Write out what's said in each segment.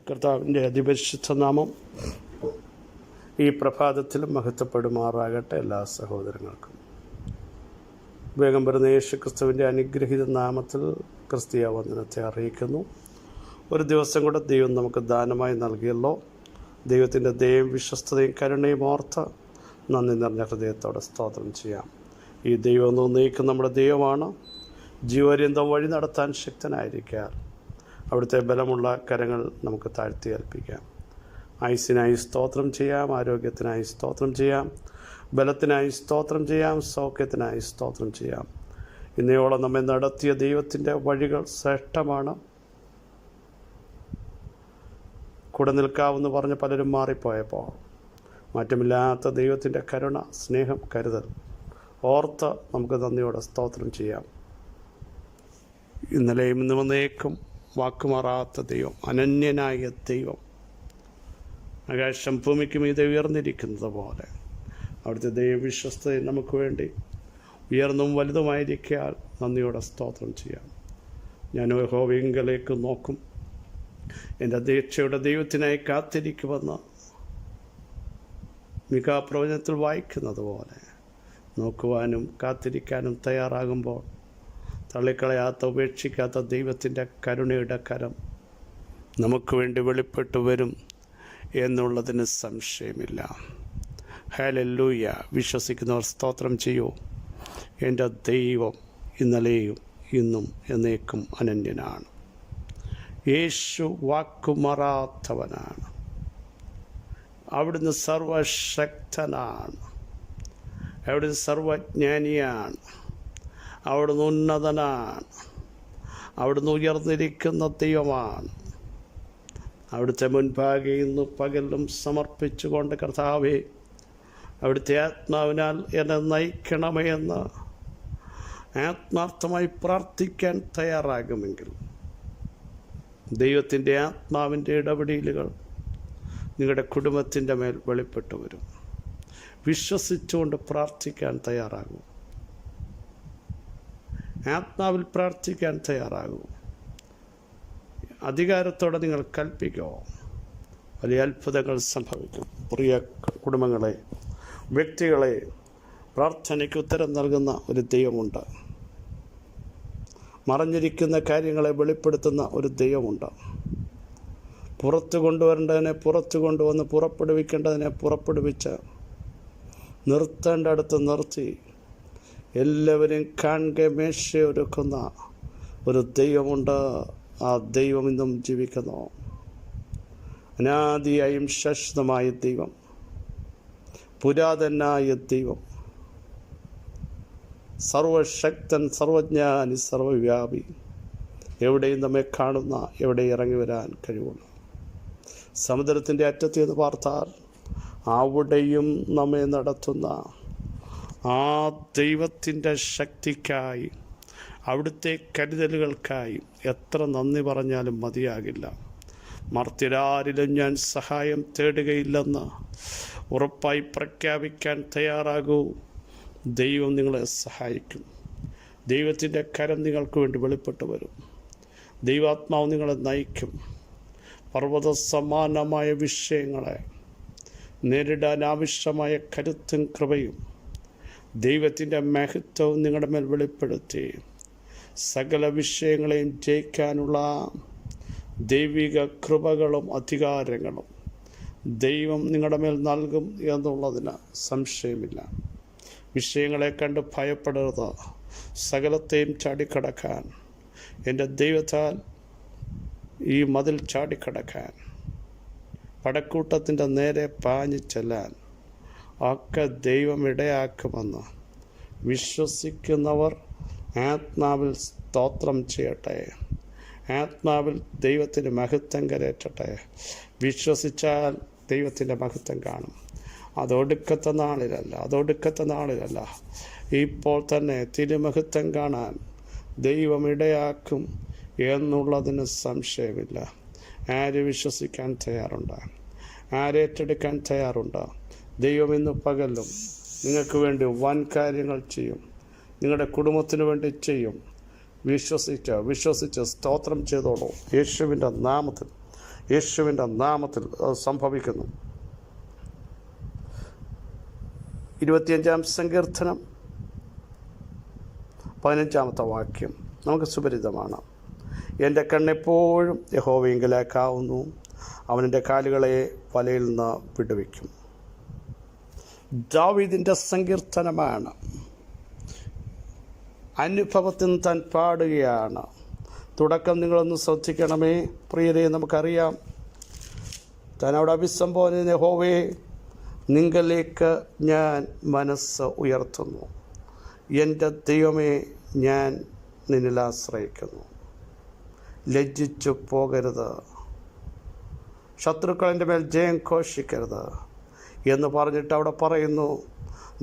കർത്താവിൻ്റെ അതിപരിശുദ്ധ നാമം ഈ പ്രഭാതത്തിലും മഹത്വപ്പെടുമാറാകട്ടെ. എല്ലാ സഹോദരങ്ങൾക്കും വേഗം വരുന്ന യേശു ക്രിസ്തുവിൻ്റെ അനുഗ്രഹീത നാമത്തിൽ ക്രിസ്തീയ വന്ദനത്തെ അറിയിക്കുന്നു. ഒരു ദിവസം കൂടെ ദൈവം നമുക്ക് ദാനമായി നൽകിയല്ലോ. ദൈവത്തിൻ്റെ ദയയും വിശ്വസ്തതയും കരുണയും ഓർത്ത് നന്ദി നിറഞ്ഞ ഹൃദയത്തോടെ സ്തോത്രം ചെയ്യാം. ഈ ദൈവം നിർണ്ണയിക്കുന്ന നമ്മുടെ ദൈവമാണ്. ജീവപര്യന്തം വഴി നടത്താൻ ശക്തനായിരിക്കാൻ അവിടുത്തെ ബലമുള്ള കരങ്ങൾ നമുക്ക് താഴ്ത്തി ഏൽപ്പിക്കാം. ആയുസ്സിനായി സ്തോത്രം ചെയ്യാം, ആരോഗ്യത്തിനായി സ്തോത്രം ചെയ്യാം, ബലത്തിനായി സ്തോത്രം ചെയ്യാം, സൗഖ്യത്തിനായി സ്തോത്രം ചെയ്യാം. ഇന്നയോളം നമ്മെ നടത്തിയ ദൈവത്തിൻ്റെ വഴികൾ ശ്രേഷ്ഠമാണ്. കൂടെ നിൽക്കാമെന്ന് പറഞ്ഞ് പലരും മാറിപ്പോയപ്പോൾ മാറ്റമില്ലാത്ത ദൈവത്തിൻ്റെ കരുണ, സ്നേഹം, കരുതൽ ഓർത്ത് നമുക്ക് നന്ദിയോടെ സ്തോത്രം ചെയ്യാം. ഇന്നലെയും ഇന്ന് വന്നേക്കും വാക്കുമാറാത്ത ദൈവം, അനന്യനായ ദൈവം, ആകാശം ഭൂമിക്ക് മീതെ ഉയർന്നിരിക്കുന്നത് പോലെ അവിടുത്തെ ദൈവവിശ്വസ്തയും നമുക്ക് വേണ്ടി ഉയർന്നും വലുതുമായിരിക്കാൻ നന്ദിയോടെ സ്തോത്രം ചെയ്യാം. ഞാൻ യഹോവയിങ്കലേക്ക് നോക്കും, എൻ്റെ ദീക്ഷയുടെ ദൈവത്തിനായി കാത്തിരിക്കുമെന്ന് മികാപ്രവചനത്തിൽ വായിക്കുന്നത് പോലെ നോക്കുവാനും കാത്തിരിക്കാനും തയ്യാറാകുമ്പോൾ തള്ളിക്കളയാത്ത, ഉപേക്ഷിക്കാത്ത ദൈവത്തിൻ്റെ കരുണയുടെ കരം നമുക്ക് വേണ്ടി വെളിപ്പെട്ടു വരും എന്നുള്ളതിന് സംശയമില്ല. ഹല്ലേലൂയ. വിശ്വസിക്കുന്നവർ സ്തോത്രം ചെയ്യൂ. എൻ്റെ ദൈവം ഇന്നലെയും ഇന്നും എന്നേക്കും അനന്യനാണ്. യേശു വാക്കുമാറാത്തവനാണ്. അവിടുന്ന് സർവശക്തനാണ്. അവിടുന്ന് സർവജ്ഞാനിയാണ്. അവിടുന്ന് ഉന്നതനാണ്. അവിടുന്ന് ഉയർന്നിരിക്കുന്ന ദൈവമാണ്. അവിടുത്തെ മുൻപാകെ ഇന്ന് പകലും സമർപ്പിച്ചുകൊണ്ട് കർത്താവേ, അവിടുത്തെ ആത്മാവിനാൽ എന്നെ നയിക്കണമേ എന്ന് ആത്മാർത്ഥമായി പ്രാർത്ഥിക്കാൻ തയ്യാറാകുമെങ്കിൽ ദൈവത്തിൻ്റെ ആത്മാവിൻ്റെ ഇടപെടലുകൾ നിങ്ങളുടെ കുടുംബത്തിൻ്റെ മേൽ വെളിപ്പെട്ടു വരും. വിശ്വസിച്ചുകൊണ്ട് പ്രാർത്ഥിക്കാൻ തയ്യാറാകും. ആത്മാവിൽ പ്രാർത്ഥിക്കാൻ തയ്യാറാകും. അധികാരത്തോടെ നിങ്ങൾ കൽപ്പിക്കോ, വലിയ അത്ഭുതങ്ങൾ സംഭവിക്കും. പ്രിയ കുടുംബങ്ങളെ, വ്യക്തികളെ, പ്രാർത്ഥനയ്ക്ക് ഉത്തരം നൽകുന്ന ഒരു ദൈവമുണ്ട്. മറഞ്ഞിരിക്കുന്ന കാര്യങ്ങളെ വെളിപ്പെടുത്തുന്ന ഒരു ദൈവമുണ്ട്. പുറത്തു കൊണ്ടുവരേണ്ടതിനെ പുറത്തു കൊണ്ടുവന്ന് പുറപ്പെടുവിക്കേണ്ടതിനെ പുറപ്പെടുവിച്ച് നിർത്തേണ്ട അടുത്ത് നിർത്തി എല്ലാവരെയും കാണുക മേശയൊരുക്കുന്ന ഒരു ദൈവമുണ്ട്. ആ ദൈവം ഇന്നും ജീവിക്കുന്നു. അനാദിയായും ശാശ്വതമായ ദൈവം, പുരാതനായ ദൈവം, സർവശക്തൻ, സർവജ്ഞാനി, സർവവ്യാപി, എവിടെയും നമ്മെ കാണുന്ന, എവിടെ ഇറങ്ങി വരാൻ കഴിവുള്ളൂ. സമുദ്രത്തിൻ്റെ അറ്റത്ത് എന്ന് പാർത്താൽ അവിടെയും നമ്മെ നടത്തുന്ന ആ ദൈവത്തിൻ്റെ ശക്തിക്കായി, അവിടുത്തെ കരുതലുകൾക്കായി എത്ര നന്ദി പറഞ്ഞാലും മതിയാകില്ല. മർത്യരാരിലും ഞാൻ സഹായം തേടുകയില്ലെന്ന് ഉറപ്പായി പ്രഖ്യാപിക്കാൻ തയ്യാറാകൂ. ദൈവം നിങ്ങളെ സഹായിക്കും. ദൈവത്തിൻ്റെ കരം നിങ്ങൾക്ക് വേണ്ടി വെളിപ്പെട്ടു വരും. ദൈവാത്മാവ് നിങ്ങളെ നയിക്കും. പർവ്വത സമാനമായ വിഷയങ്ങളെ നേരിടാൻ ആവശ്യമായ കരുത്തും കൃപയും ദൈവത്തിൻ്റെ മഹത്വവും നിങ്ങളുടെ മേൽ വെളിപ്പെടുത്തി സകല വിഷയങ്ങളെയും ജയിക്കാനുള്ള ദൈവിക കൃപകളും അധികാരങ്ങളും ദൈവം നിങ്ങളുടെ മേൽ നൽകും എന്നുള്ളതിന് സംശയമില്ല. വിഷയങ്ങളെ കണ്ട് ഭയപ്പെടരുത്. സകലത്തെയും ചാടിക്കടക്കാൻ, എൻ്റെ ദൈവത്താൽ ഈ മതിൽ ചാടിക്കടക്കാൻ, പടക്കൂട്ടത്തിൻ്റെ നേരെ പാഞ്ഞു ചെല്ലാൻ ഒക്കെ ദൈവം ഇടയാക്കുമെന്ന് വിശ്വസിക്കുന്നവർ ആത്മാവിൽ സ്തോത്രം ചെയ്യട്ടെ. ആത്മാവിൽ ദൈവത്തിൻ്റെ മഹത്വം കരയറ്റട്ടെ. വിശ്വസിച്ചാൽ ദൈവത്തിൻ്റെ മഹത്വം കാണും. അതൊടുക്കത്തെ നാളിലല്ല, ഇപ്പോൾ തന്നെ തിരുമഹത്വം കാണാൻ ദൈവം ഇടയാക്കും എന്നുള്ളതിന് സംശയമില്ല. ആര് വിശ്വസിക്കാൻ തയ്യാറുണ്ട്? ആരേറ്റെടുക്കാൻ തയ്യാറുണ്ട്? ദൈവം ഇന്ന് പകലും നിങ്ങൾക്ക് വേണ്ടി വൻ കാര്യങ്ങൾ ചെയ്യും. നിങ്ങളുടെ കുടുംബത്തിന് വേണ്ടി ചെയ്യും. വിശ്വസിച്ച് സ്തോത്രം ചെയ്തോളൂ. യേശുവിൻ്റെ നാമത്തിൽ യേശുവിൻ്റെ നാമത്തിൽ അത് സംഭവിക്കുന്നു. 25-ാം സങ്കീർത്തനം 15-ാമത്തെ വാക്യം നമുക്ക് സുപരിതമാണ്. എൻ്റെ കണ്ണെപ്പോഴും യഹോവയിങ്കലേക്കാവുന്നു, അവനെൻ്റെ കാലുകളെ വലയിൽ നിന്ന് വിടുവിക്കും. ദാവീദിൻ്റെ സങ്കീർത്തനമാണ്. അനുഭവത്തിൽ താൻ പാടുകയാണ്. തുടക്കം നിങ്ങളൊന്ന് ശ്രദ്ധിക്കണമേ പ്രിയരെ. നമുക്കറിയാം, താൻ അവിടെ അഭിസംബോധന, യഹോവേ നിങ്കലേക്ക് ഞാൻ മനസ്സ് ഉയർത്തുന്നു, എൻ്റെ ദൈവമേ ഞാൻ നിന്നിൽ ആശ്രയിക്കുന്നു. ലജ്ജിച്ചു പോകരുത്, ശത്രുക്കളെൻ്റെ മേൽ ജയം ഘോഷിക്കരുത് എന്ന് പറഞ്ഞിട്ട് അവിടെ പറയുന്നു,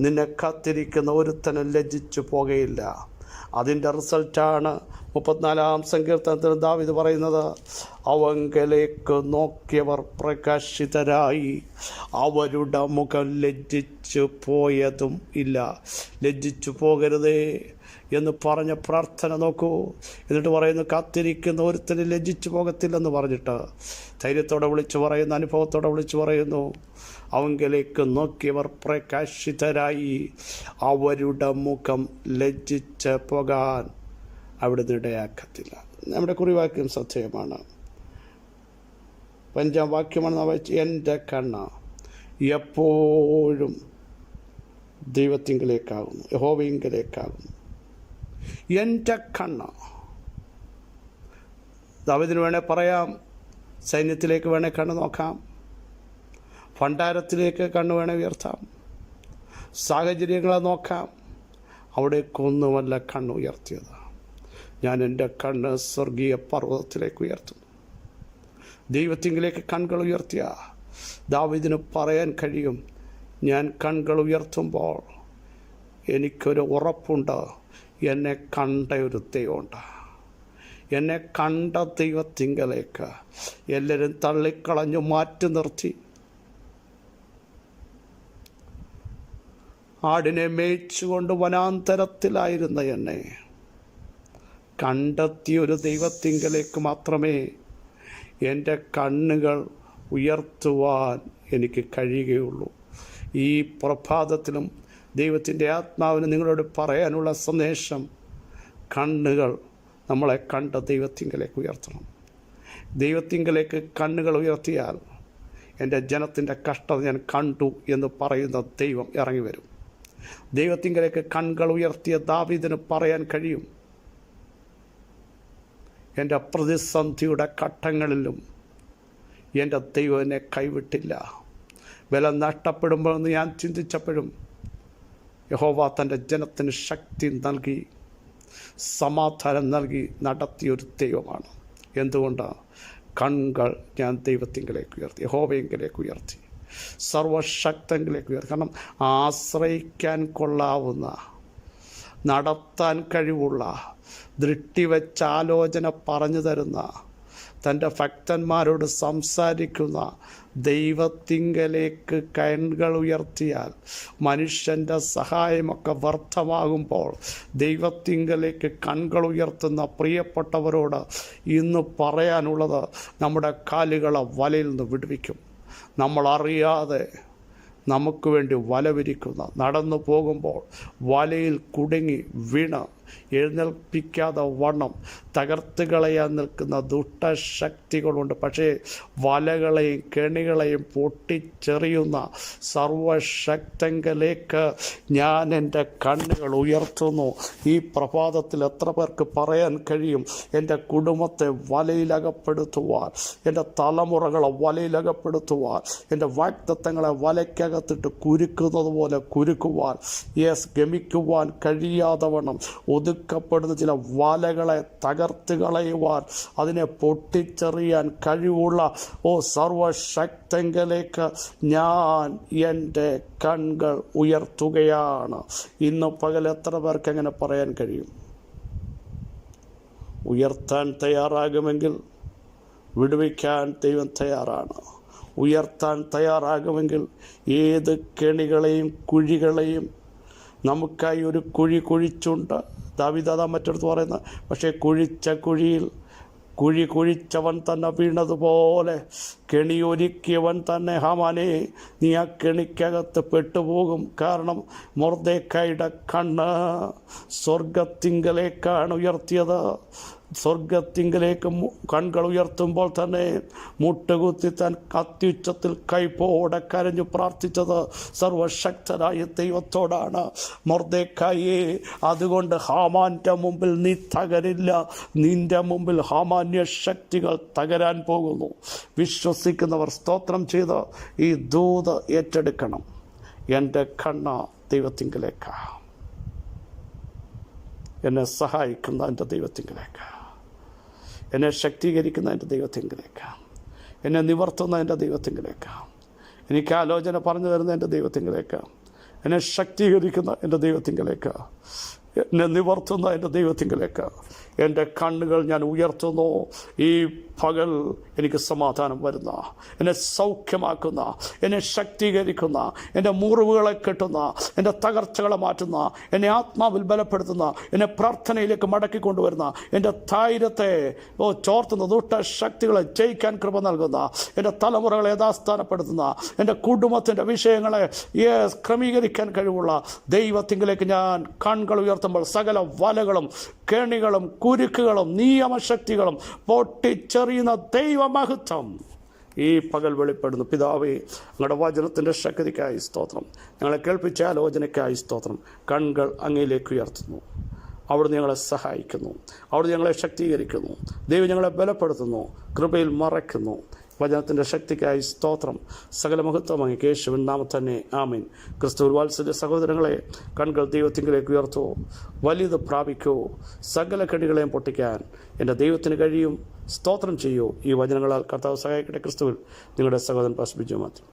നിന്നെ കാത്തിരിക്കുന്ന ഒരുത്തനും ലജ്ജിച്ചു പോകുകയില്ല. അതിൻ്റെ റിസൾട്ടാണ് 34-ാം സങ്കീർത്തനത്തിൽ ദാവീദ് പറയുന്നത്, അവങ്കലേക്ക് നോക്കിയവർ പ്രകാശിതരായി, അവരുടെ മുഖം ലജ്ജിച്ചു പോയതും ഇല്ല. ലജ്ജിച്ചു പോകരുതേ എന്ന് പറഞ്ഞ പ്രാർത്ഥന നോക്കൂ. എന്നിട്ട് പറയുന്നു, കാത്തിരിക്കുന്ന ഒരുത്തന് ലജ്ജിച്ചു പോകത്തില്ലെന്ന് പറഞ്ഞിട്ട് ധൈര്യത്തോടെ വിളിച്ചു പറയുന്നു, അനുഭവത്തോടെ വിളിച്ചു പറയുന്നു, അവങ്കലേക്ക് നോക്കിയവർ പ്രകാശിതരായി, അവരുടെ മുഖം ലജ്ജിച്ച് പോകാൻ അവിടുന്ന് ഇടയാക്കത്തില്ല. നമ്മുടെ കുറിവാക്യം ശ്രദ്ധേയമാണ്. 5-ാം വാക്യമാണ് വായിച്ച്, എൻ്റെ കണ്ണ് എപ്പോഴും ദൈവത്തിങ്കലേക്കാകുന്നു, യഹോവയിങ്കലേക്കാകുന്നു. എൻ്റെ കണ്ണ്. ദാവീദിന് വേണേൽ പറയാം, സൈന്യത്തിലേക്ക് വേണേൽ കണ്ണ് നോക്കാം, ഭണ്ഡാരത്തിലേക്ക് കണ്ണ് വേണേൽ ഉയർത്താം, സാഹചര്യങ്ങളെ നോക്കാം. അവിടേക്കൊന്നുമല്ല കണ്ണ് ഉയർത്തിയത്. ഞാൻ എൻ്റെ കണ്ണ് സ്വർഗീയ പർവ്വതത്തിലേക്ക് ഉയർത്തുന്നു. ദൈവത്തിങ്കിലേക്ക് കണ്ണുകൾ ഉയർത്തിയ ദാവീദിന് പറയാൻ കഴിയും, ഞാൻ കണ്ണുകൾ ഉയർത്തുമ്പോൾ എനിക്കൊരു ഉറപ്പുണ്ട്, എന്നെ കണ്ട ഒരു ദൈവമുണ്ട്. എന്നെ കണ്ട ദൈവത്തിങ്കലേക്ക് എല്ലാവരും തള്ളിക്കളഞ്ഞു മാറ്റി നിർത്തി. ആടിനെ മേയിച്ചുകൊണ്ട് വനാന്തരത്തിലായിരുന്ന എന്നെ കണ്ടെത്തിയൊരു ദൈവത്തിങ്കലേക്ക് മാത്രമേ എൻ്റെ കണ്ണുകൾ ഉയർത്തുവാൻ എനിക്ക് കഴിയുകയുള്ളൂ. ഈ പ്രഭാതത്തിലും ദൈവത്തിൻ്റെ ആത്മാവിന് നിങ്ങളോട് പറയാനുള്ള സന്ദേശം, കണ്ണുകൾ നമ്മളെ കണ്ട ദൈവത്തിങ്കലേക്ക് ഉയർത്തണം. ദൈവത്തിങ്കലേക്ക് കണ്ണുകൾ ഉയർത്തിയാൽ എൻ്റെ ജനത്തിൻ്റെ കഷ്ടത ഞാൻ കണ്ടു എന്ന് പറയുന്ന ദൈവം ഇറങ്ങി വരും. ദൈവത്തിങ്കലേക്ക് കണ്ണുകൾ ഉയർത്തിയ ദാവീദിന് പറയാൻ കഴിയും, എൻ്റെ പ്രതിസന്ധിയുടെ ഘട്ടങ്ങളിലും എൻ്റെ ദൈവം എന്നെ കൈവിട്ടില്ല. ബലം നഷ്ടപ്പെടുമ്പോഴെന്ന് ഞാൻ ചിന്തിച്ചപ്പോഴും യഹോവ തൻ്റെ ജനത്തിന് ശക്തി നൽകി, സമാധാനം നൽകി നടത്തിയൊരു ദൈവമാണ്. എന്തുകൊണ്ടാണ്? കണ്ണുകൾ ഞാൻ ദൈവത്തിങ്കിലേക്ക് ഉയർത്തി, യഹോവയെങ്കിലേക്ക് ഉയർത്തി, സർവശക്തങ്കിലേക്ക് ഉയർത്തി. കാരണം ആശ്രയിക്കാൻ കൊള്ളാവുന്ന, നടത്താൻ കഴിവുള്ള, ദൃഷ്ടി വെച്ച് ആലോചന പറഞ്ഞു തരുന്ന, തൻ്റെ ഭക്തന്മാരോട് സംസാരിക്കുന്ന ദൈവത്തിങ്കലേക്ക് കണ്ണുകൾ ഉയർത്തിയാൽ മനുഷ്യൻ്റെ സഹായമൊക്കെ വ്യർത്ഥമാകുമ്പോൾ ദൈവത്തിങ്കലേക്ക് കണ്ണുകൾ ഉയർത്തുന്ന പ്രിയപ്പെട്ടവരോട് ഇന്ന് പറയാനുള്ളത്, നമ്മുടെ കാലുകളെ വലയിൽ നിന്ന് വിടുവിക്കും. നമ്മളറിയാതെ നമുക്ക് വേണ്ടി വല വിരിക്കുന്ന, നടന്നു പോകുമ്പോൾ വലയിൽ കുടുങ്ങി വീണ് എഴുന്നേൽപ്പിക്കാതെ വണ്ണം തകർത്ത് കളയാൻ നിൽക്കുന്ന ദുഷ്ടശക്തികളുണ്ട്. പക്ഷേ വലകളെയും കെണികളെയും പൊട്ടിച്ചെറിയുന്ന സർവശക്തങ്കലേക്ക് ഞാൻ എൻ്റെ കണ്ണുകൾ ഉയർത്തുന്നു. ഈ പ്രഭാതത്തിൽ എത്ര പേർക്ക് പറയാൻ കഴിയും, എൻ്റെ കുടുംബത്തെ വലയിലകപ്പെടുത്തുവാൻ, എൻ്റെ തലമുറകളെ വലയിലകപ്പെടുത്തുവാൻ, എൻ്റെ വാഗ്ദത്തങ്ങളെ വലയ്ക്കകത്തിട്ട് കുരുക്കുന്നത് പോലെ കുരുക്കുവാൻ, ഗമിക്കുവാൻ കഴിയാതെ വണ്ണം ഒതുക്കപ്പെടുന്ന ചില വലകളെ തകർത്ത് കളയുവാൻ, അതിനെ പൊട്ടിച്ചെറിയാൻ കഴിവുള്ള സർവശക്തങ്കലേക്ക് ഞാൻ എൻ്റെ കണ്ണുകൾ ഉയർത്തുകയാണ്. ഇന്ന് പകൽ എത്ര പേർക്ക് അങ്ങനെ പറയാൻ കഴിയും? ഉയർത്താൻ തയ്യാറാകുമെങ്കിൽ വിടുവിക്കാൻ ദൈവം തയ്യാറാണ്. ഉയർത്താൻ തയ്യാറാകുമെങ്കിൽ ഏത് കെണികളെയും കുഴികളെയും നമുക്കായി ഒരു കുഴി കുഴിച്ചുണ്ട്. ദാവീദ് മറ്റൊരുത്ത് പറയുന്നത്, പക്ഷേ കുഴിച്ച കുഴിയിൽ കുഴി കുഴിച്ചവൻ തന്നെ വീണതുപോലെ കെണിയൊരുക്കിയവൻ തന്നെ ഹാമാനെ നീ ആ കെണിക്കകത്ത് പെട്ടുപോകും. കാരണം മൊർദെഖായിയുടെ കണ്ണ് സ്വർഗത്തിങ്കലേക്കാണ് ഉയർത്തിയത്. സ്വർഗത്തിങ്കലേക്ക് കൺകൾ ഉയർത്തുമ്പോൾ തന്നെ മുട്ടുകുത്തി താൻ അത്യുച്ചത്തിൽ കൈപ്പോടെ കരഞ്ഞു പ്രാർത്ഥിച്ചത് സർവശക്തനായ ദൈവത്തോടാണ്. മൊർദെഖായേ, അതുകൊണ്ട് ഹാമാൻ്റെ മുമ്പിൽ നീ തകരില്ല. നിന്റെ മുമ്പിൽ ഹാമാന്യ ശക്തികൾ തകരാൻ പോകുന്നു. വിശ്വസിക്കുന്നവർ സ്തോത്രം ചെയ്ത് ഈ ദൂത് ഏറ്റെടുക്കണം. എൻ്റെ കണ്ണ് ദൈവത്തിങ്കലേക്ക്, എന്നെ സഹായിക്കുന്ന എൻ്റെ ദൈവത്തിങ്കലേക്ക്, എന്നെ ശക്തീകരിക്കുന്ന എൻ്റെ ദൈവത്തിങ്കലേക്ക്, എന്നെ നിവർത്തുന്ന എൻ്റെ ദൈവത്തിങ്കലേക്ക്, എനിക്ക് ആലോചന പറഞ്ഞു തരുന്ന എൻ്റെ ദൈവത്തിങ്കലേക്ക്, എന്നെ ശക്തീകരിക്കുന്ന എൻ്റെ ദൈവത്തിങ്കലേക്ക്, എന്നെ നിവർത്തുന്ന എൻ്റെ ദൈവത്തിങ്കലേക്ക് എൻ്റെ കണ്ണുകൾ ഞാൻ ഉയർത്തുന്നു. ഈ പകൽ എനിക്ക് സമാധാനം വരുന്ന, എന്നെ സൗഖ്യമാക്കുന്ന, എന്നെ ശക്തീകരിക്കുന്ന, എൻ്റെ മുറിവുകളെ കെട്ടുന്ന, എൻ്റെ തകർച്ചകളെ മാറ്റുന്ന, എന്നെ ആത്മാവിൽ ബലപ്പെടുത്തുന്ന, എന്നെ പ്രാർത്ഥനയിലേക്ക് മടക്കിക്കൊണ്ടുവരുന്ന, എൻ്റെ ധൈര്യത്തെ ചോർത്തുന്ന ദുഷ്ട ശക്തികളെ ജയിക്കാൻ കൃപ നൽകുന്ന, എൻ്റെ തലമുറകളെ യഥാസ്ഥാനപ്പെടുത്തുന്ന, എൻ്റെ കുടുംബത്തിൻ്റെ വിഷയങ്ങളെ ക്രമീകരിക്കാൻ കഴിവുള്ള ദൈവത്തിങ്കിലേക്ക് ഞാൻ കണ്ണുകൾ ഉയർത്തുമ്പോൾ സകല വലകളും കെണികളും കുരുക്കുകളും നിയമശക്തികളും പൊട്ടിച്ചെറിയുന്ന ദൈവമഹത്വം ഈ പകൽ വെളിപ്പെടുന്നു. പിതാവേ, ഞങ്ങളുടെ വചനത്തിൻ്റെ ശക്തിക്കായി സ്തോത്രം. ഞങ്ങളെ കേൾപ്പിച്ച ആലോചനയ്ക്കായി സ്തോത്രം. കണ്ണുകൾ അങ്ങയിലേക്ക് ഉയർത്തുന്നു. അവിടുന്ന് ഞങ്ങളെ സഹായിക്കുന്നു, അവിടുന്ന് ഞങ്ങളെ ശക്തീകരിക്കുന്നു, ദൈവം ഞങ്ങളെ ബലപ്പെടുത്തുന്നു, കൃപയിൽ മറയ്ക്കുന്നു. വചനത്തിൻ്റെ ശക്തിക്കായി സ്തോത്രം. സകല മഹത്വം അങ്ങ് യേശുവിൻ നാമത്തിൽ തന്നെ ആമേൻ. ക്രിസ്തുവിൽ വാത്സല്യ സഹോദരങ്ങളെ, കണ്ണുകൾ ദൈവത്തിങ്കിലേക്ക് ഉയർത്തൂ, വലിയത് പ്രാപിക്കൂ. സകല കെണികളെയും പൊട്ടിക്കാൻ എൻ്റെ ദൈവത്തിന് കഴിയും. സ്തോത്രം ചെയ്യൂ. ഈ വചനങ്ങളാൽ കർത്താവ് സഹായിക്കട്ടെ. ക്രിസ്തുവിൽ നിങ്ങളുടെ സഹോദരൻ പാസ്റ്റർ ബിജു മാത്യു.